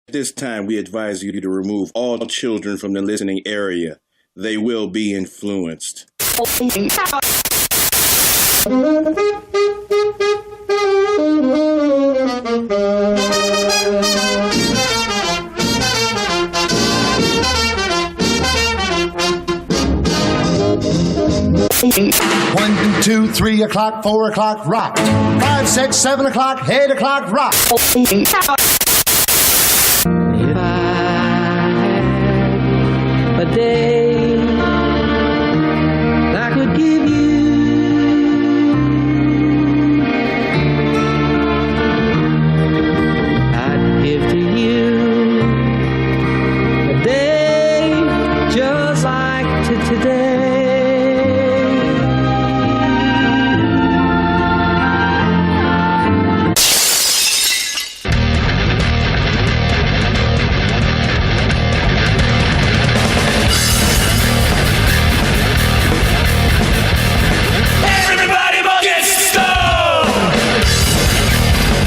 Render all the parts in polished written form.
At this time, we advise you to remove all children from the listening area. They will be influenced. 1, 2, 3 o'clock, 4 o'clock, rock. 5, 6, 7 o'clock, 8 o'clock, rock. If I had a day I could give you, I'd give to you a day just like today.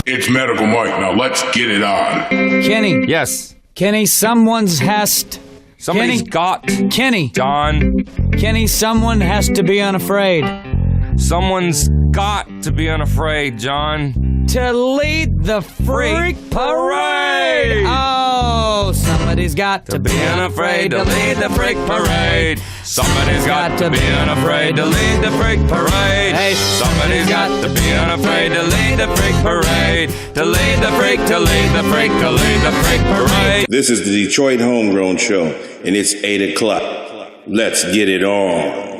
It's Medical Mike. Now let's get it on. Kenny. Yes. Kenny, someone's Somebody's got. Kenny. John. Kenny, someone has to be unafraid. Someone's got to be unafraid, John. To lead the freak parade. Oh, somebody's got to Be unafraid to lead the freak parade. Somebody's got to be unafraid to lead the freak parade. Hey. Somebody's got to be unafraid to lead the freak parade. To lead the freak, to lead the freak, to lead the freak parade. This is the Detroit Homegrown Show, and it's 8 o'clock. Let's get it on.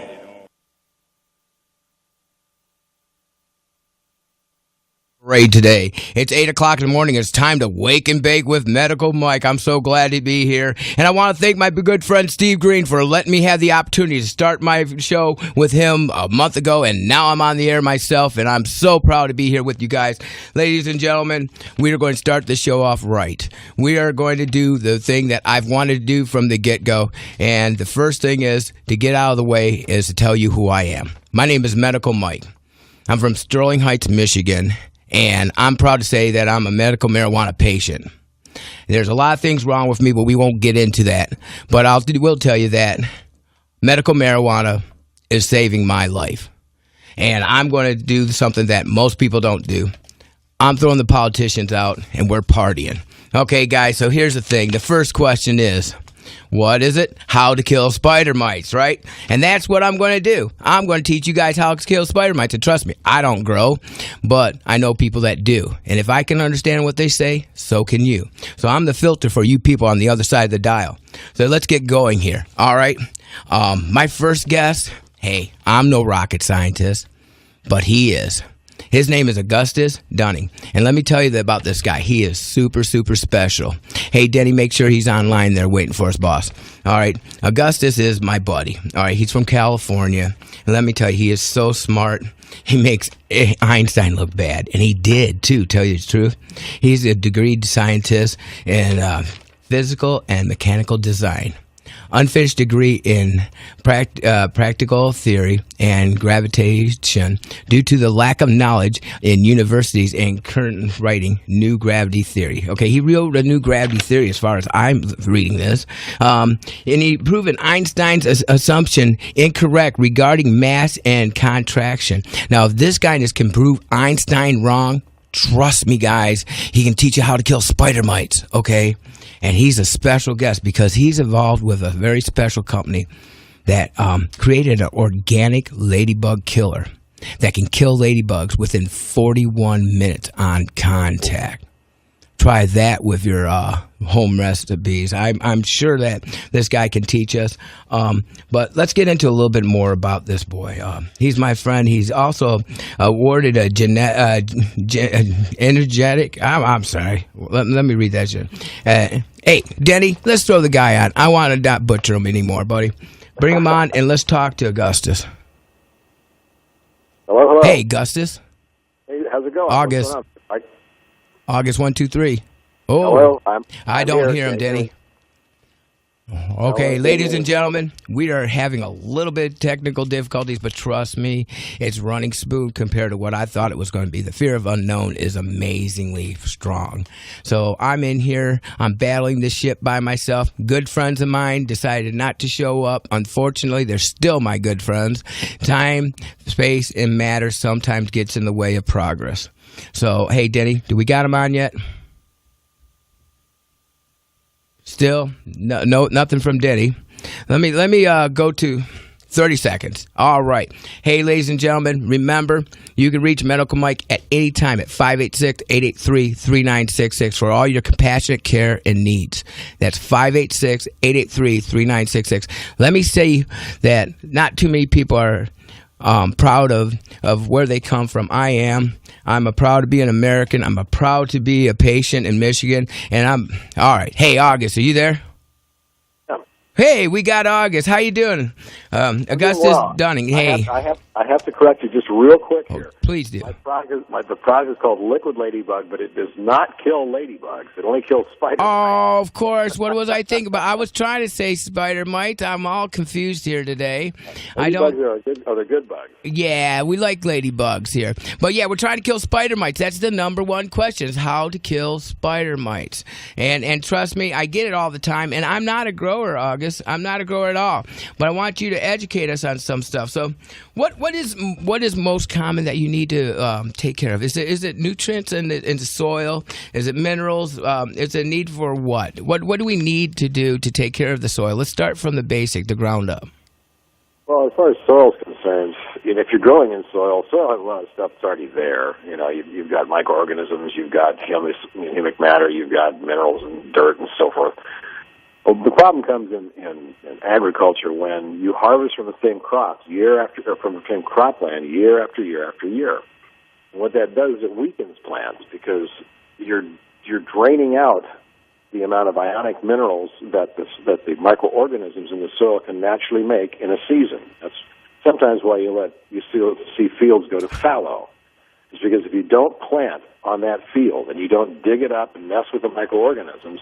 Today. It's 8 o'clock in the morning. It's time to wake and bake with Medical Mike. I'm so glad to be here. And I want to thank my good friend Steve Green for letting me have the opportunity to start my show with him a month ago. And now I'm on the air myself. And I'm so proud to be here with you guys. Ladies and gentlemen, we are going to start the show off right. We are going to do the thing that I've wanted to do from the get-go. And the first thing is to get out of the way is to tell you who I am. My name is Medical Mike. I'm from Sterling Heights, Michigan. And I'm proud to say that I'm a medical marijuana patient. There's a lot of things wrong with me, but we won't get into that. But I will tell you that medical marijuana is saving my life. And I'm going to do something that most people don't do. I'm throwing the politicians out, and we're partying. Okay, guys, so here's the thing. The first question is, what is it? How to kill spider mites, right? And that's what I'm going to do. I'm going to teach you guys how to kill spider mites. And trust me, I don't grow, but I know people that do. And if I can understand what they say, so can you. So I'm the filter for you people on the other side of the dial. So let's get going here. All right. My first guess, hey, I'm no rocket scientist, but he is. His name is Augustus Dunning. And let me tell you about this guy. He is super, super special. Hey, Denny, make sure he's online there waiting for his boss. All right. Augustus is my buddy. All right. He's from California. And let me tell you, he is so smart. He makes Einstein look bad. And he did, too, tell you the truth. He's a degreed scientist in physical and mechanical design. Unfinished degree in practical theory and gravitation due to the lack of knowledge in universities and current writing new gravity theory. Okay, he wrote a new gravity theory as far as I'm reading this. And he proven Einstein's assumption incorrect regarding mass and contraction. Now, if this guy can prove Einstein wrong, trust me, guys, he can teach you how to kill spider mites, okay? And he's a special guest because he's involved with a very special company that created an organic ladybug killer that can kill ladybugs within 41 minutes on contact. Try that with your home recipes. I'm sure that this guy can teach us. But let's get into a little bit more about this boy. He's my friend. He's also awarded a energetic. I'm sorry. Let me read that shit. Hey, Denny, let's throw the guy on. I want to not butcher him anymore, buddy. Bring him on and let's talk to Augustus. Hello. Hey, Augustus. Hey, how's it going? August. August 1, 2, 3. Oh, Hello. I don't hear him, Denny. Okay, ladies and gentlemen, we are having a little bit of technical difficulties, but trust me, it's running smooth compared to what I thought it was going to be. The fear of unknown is amazingly strong. So I'm in here, I'm battling this ship by myself. Good friends of mine decided not to show up. Unfortunately, they're still my good friends. Time, space, and matter sometimes gets in the way of progress. So, hey, Denny, do we got him on yet? Still, no, nothing from Denny. Let me go to 30 seconds. All right. Hey, ladies and gentlemen, remember, you can reach Medical Mike at any time at 586-883-3966 for all your compassionate care and needs. That's 586-883-3966. Let me say that not too many people are proud of where they come from. I am. I'm proud to be an American. I'm proud to be a patient in Michigan. And I'm all right. Hey, August, are you there? Yeah. Hey, we got August. How you doing? Augustus Dunning. Hey. I have to correct you just real quick here. Please do. The product is called Liquid Ladybug, but it does not kill ladybugs. It only kills spiders. Oh, of course. What was I thinking about? I was trying to say spider mites. I'm all confused here today. Ladybugs are the good bugs. Yeah, we like ladybugs here. But yeah, we're trying to kill spider mites. That's the number one question, is how to kill spider mites. And trust me, I get it all the time. And I'm not a grower, August. I'm not a grower at all. But I want you to educate us on some stuff. So what is most common that you need to take care of? Is it nutrients in the soil? Is it minerals? Is it need for what? What do we need to do to take care of the soil? Let's start from the basic, the ground up. Well, as far as soil is concerned, if you're growing in soil has a lot of stuff that's already there. You've got microorganisms, you've got humic matter, you've got minerals and dirt and so forth. Well, the problem comes in agriculture when you harvest from the same crops from the same cropland year after year after year. And what that does is it weakens plants because you're draining out the amount of ionic minerals that the microorganisms in the soil can naturally make in a season. That's sometimes why you see fields go to fallow. It's because if you don't plant on that field and you don't dig it up and mess with the microorganisms,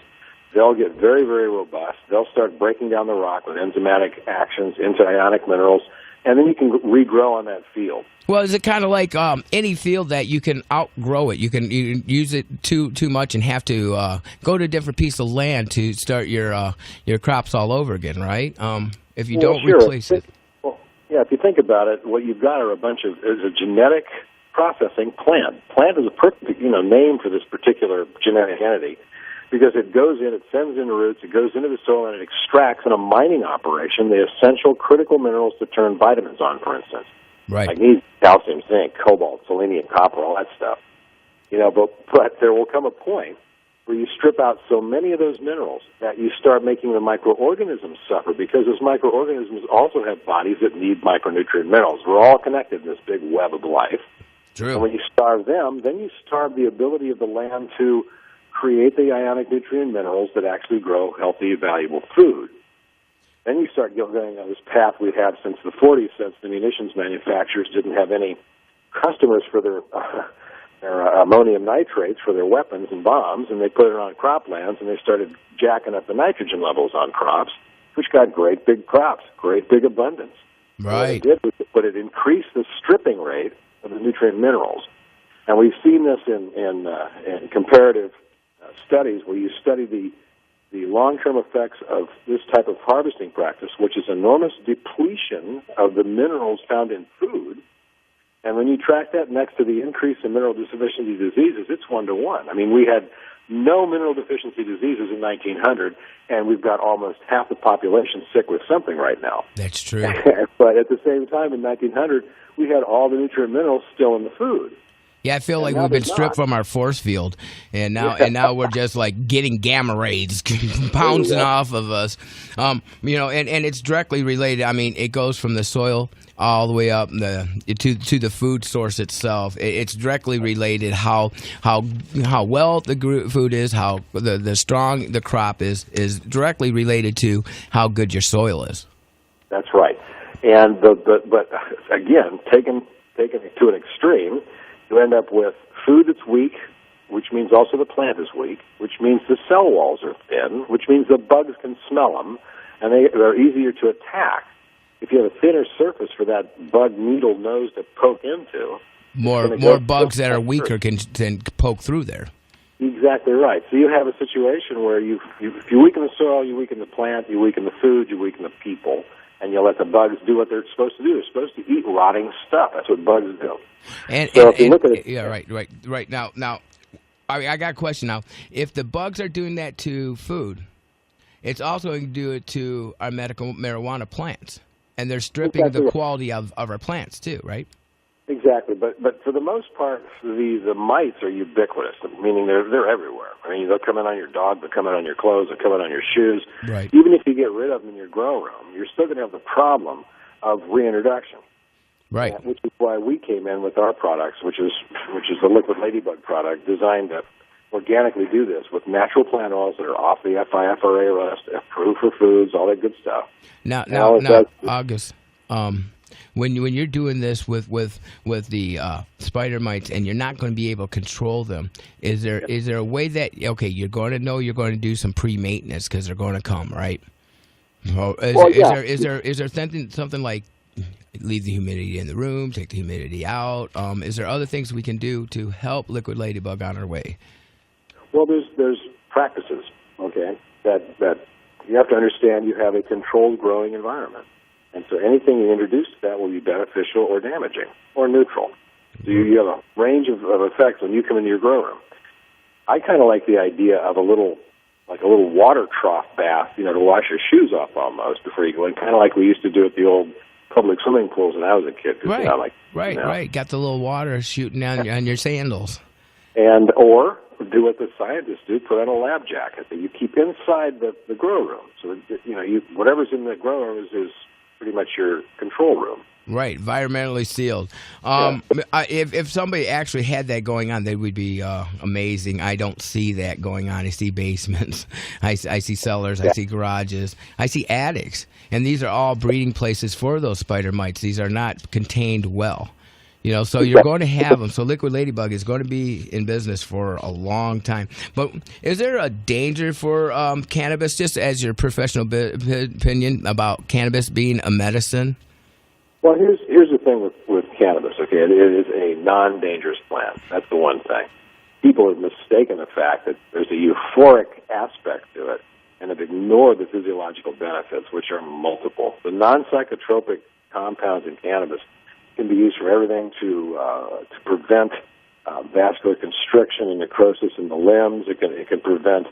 they'll get very, very robust. They'll start breaking down the rock with enzymatic actions into ionic minerals, and then you can regrow on that field. Well, is it kind of like any field that you can outgrow it? You can use it too much and have to go to a different piece of land to start your crops all over again, right? If you don't replace it. Well, yeah, if you think about it, what you've got is a genetic processing plant. Plant is a perfect name for this particular genetic entity, because it goes in, it sends in roots, it goes into the soil, and it extracts in a mining operation the essential critical minerals to turn vitamins on, for instance. Right. Magnesium, calcium, zinc, cobalt, selenium, copper, all that stuff. But there will come a point where you strip out so many of those minerals that you start making the microorganisms suffer, because those microorganisms also have bodies that need micronutrient minerals. We're all connected in this big web of life. True. And when you starve them, then you starve the ability of the land to create the ionic nutrient minerals that actually grow healthy, valuable food. Then you start going on this path we've had since the 40s, since the munitions manufacturers didn't have any customers for their ammonium nitrates for their weapons and bombs, and they put it on croplands, and they started jacking up the nitrogen levels on crops, which got great big crops, great big abundance. Right. What it did was it increased the stripping rate of the nutrient minerals. And we've seen this in comparative studies where you study the long-term effects of this type of harvesting practice, which is enormous depletion of the minerals found in food. And when you track that next to the increase in mineral deficiency diseases, it's 1-to-1. I mean, we had no mineral deficiency diseases in 1900, and we've got almost half the population sick with something right now. That's true. But at the same time, in 1900, we had all the nutrient minerals still in the food. Yeah, I feel like we've been stripped from our force field, and now we're just like getting gamma rays bouncing off of us. And it's directly related. I mean, it goes from the soil all the way up to the food source itself. It's directly related how well the food is, how the strong the crop is directly related to how good your soil is. That's right. And but again, taken to an extreme, you end up with food that's weak, which means also the plant is weak, which means the cell walls are thin, which means the bugs can smell them, and they're easier to attack. If you have a thinner surface for that bug needle nose to poke into, more bugs that are weaker can poke through there. Exactly right. So you have a situation where if you weaken the soil, you weaken the plant, you weaken the food, you weaken the people, and you let the bugs do what they're supposed to do. They're supposed to eat rotting stuff. That's what bugs do. If you look at it, yeah, right. Now, I got a question now. If the bugs are doing that to food, it's also going to do it to our medical marijuana plants, and they're stripping the quality of our plants too, right? Exactly, but for the most part, the mites are ubiquitous, meaning they're everywhere. I mean, they'll come in on your dog, they'll come in on your clothes, they'll come in on your shoes. Right. Even if you get rid of them in your grow room, you're still going to have the problem of reintroduction. Right. Which is why we came in with our products, which is the Liquid Ladybug product, designed to organically do this with natural plant oils that are off the FIFRA list, approved for foods, all that good stuff. Now, August. When you're doing this with the spider mites and you're not going to be able to control them, is there a way that you're going to know you're going to do some pre-maintenance because they're going to come, right? Is there something like leave the humidity in the room, take the humidity out? Is there other things we can do to help Liquid Ladybug on our way? Well, there's practices, okay, that you have to understand. You have a controlled growing environment. And so anything you introduce to that will be beneficial or damaging or neutral. So you have a range of effects when you come into your grow room. I kind of like the idea of a little water trough bath, to wash your shoes off almost before you go in, kind of like we used to do at the old public swimming pools when I was a kid. Right. Got the little water shooting down on your sandals. Or do what the scientists do, put on a lab jacket that you keep inside the grow room. So, whatever's in the grow room is pretty much your control room. Right, environmentally sealed. If somebody actually had that going on, they would be amazing. I don't see that going on. I see basements. I see cellars. I see garages. I see attics. And these are all breeding places for those spider mites. These are not contained well. So you're going to have them. So Liquid Ladybug is going to be in business for a long time. But is there a danger for cannabis, just as your professional opinion about cannabis being a medicine? Well, here's the thing with cannabis, okay? It is a non-dangerous plant. That's the one thing. People have mistaken the fact that there's a euphoric aspect to it and have ignored the physiological benefits, which are multiple. The non-psychotropic compounds in cannabis can be used for everything to prevent vascular constriction and necrosis in the limbs. It can prevent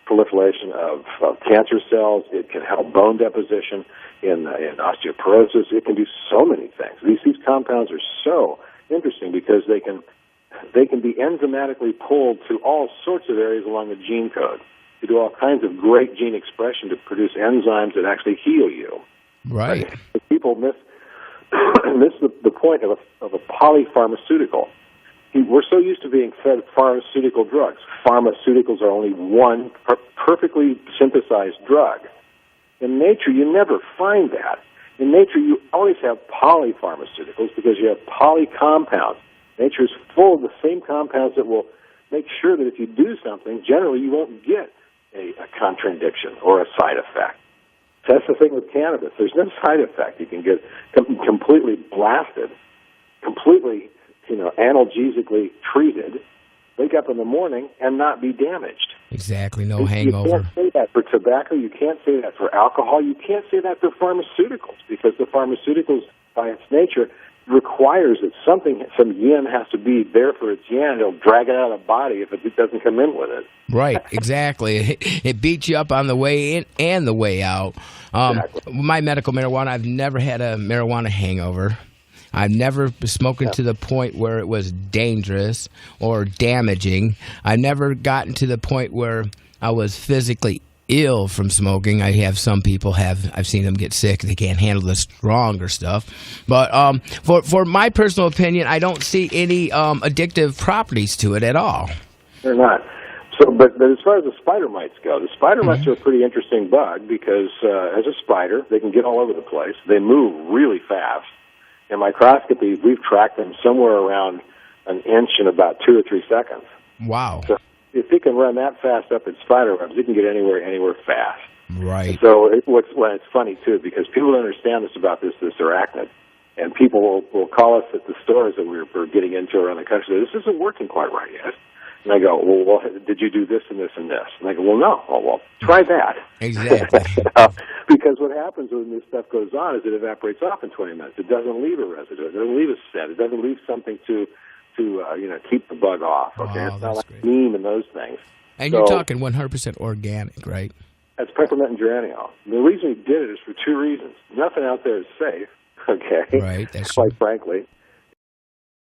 proliferation of cancer cells. It can help bone deposition in osteoporosis. It can do so many things. These compounds are so interesting because they can be enzymatically pulled to all sorts of areas along the gene code to do all kinds of great gene expression to produce enzymes that actually heal you. Right. But people miss the point of a polypharmaceutical. We're so used to being fed pharmaceutical drugs. Pharmaceuticals are only one perfectly synthesized drug. In nature, you never find that. In nature, you always have polypharmaceuticals because you have polycompounds. Nature is full of the same compounds that will make sure that if you do something, generally you won't get a contradiction or a side effect. So that's the thing with cannabis. There's no side effect. You can get completely blasted, completely, analgesically treated, wake up in the morning and not be damaged. Exactly, no hangover. You can't say that for tobacco. You can't say that for alcohol. You can't say that for pharmaceuticals because the pharmaceuticals, by its nature, requires that some yin has to be there for its yang. It'll drag it out of the body if it doesn't come in with it. Right, exactly. It beats you up on the way in and the way out. Exactly. My medical marijuana, I've never had a marijuana hangover. I've never smoking to the point where it was dangerous or damaging. I've never gotten to the point where I was physically ill from smoking. I have some people I've seen them get sick. They can't handle the stronger stuff. But for my personal opinion, I don't see any addictive properties to it at all. They're not. So, but as far as the spider mites go, the spider mites are a pretty interesting bug because as a spider, they can get all over the place. They move really fast. In microscopy, we've tracked them somewhere around an inch in about 2 or 3 seconds. Wow. So if it can run that fast up its spider webs, it can get anywhere fast. Right. So it's funny too, because people don't understand this about this arachnid, and people will call us at the stores that we're getting into around the country. This isn't working quite right yet. And I go, well, did you do this and this and this? And I go, well, no. Oh, well, try that. Exactly. Because what happens when this stuff goes on is it evaporates off in 20 minutes. It doesn't leave a residue. It doesn't leave a scent. It doesn't leave something to keep the bug off. Okay, Wow, it's not that's like great. neem and those things. And So- you're talking 100% organic, right? That's peppermint and geraniol. The reason we did it is for two reasons. Nothing out there is safe, okay? Right, that's Quite frankly.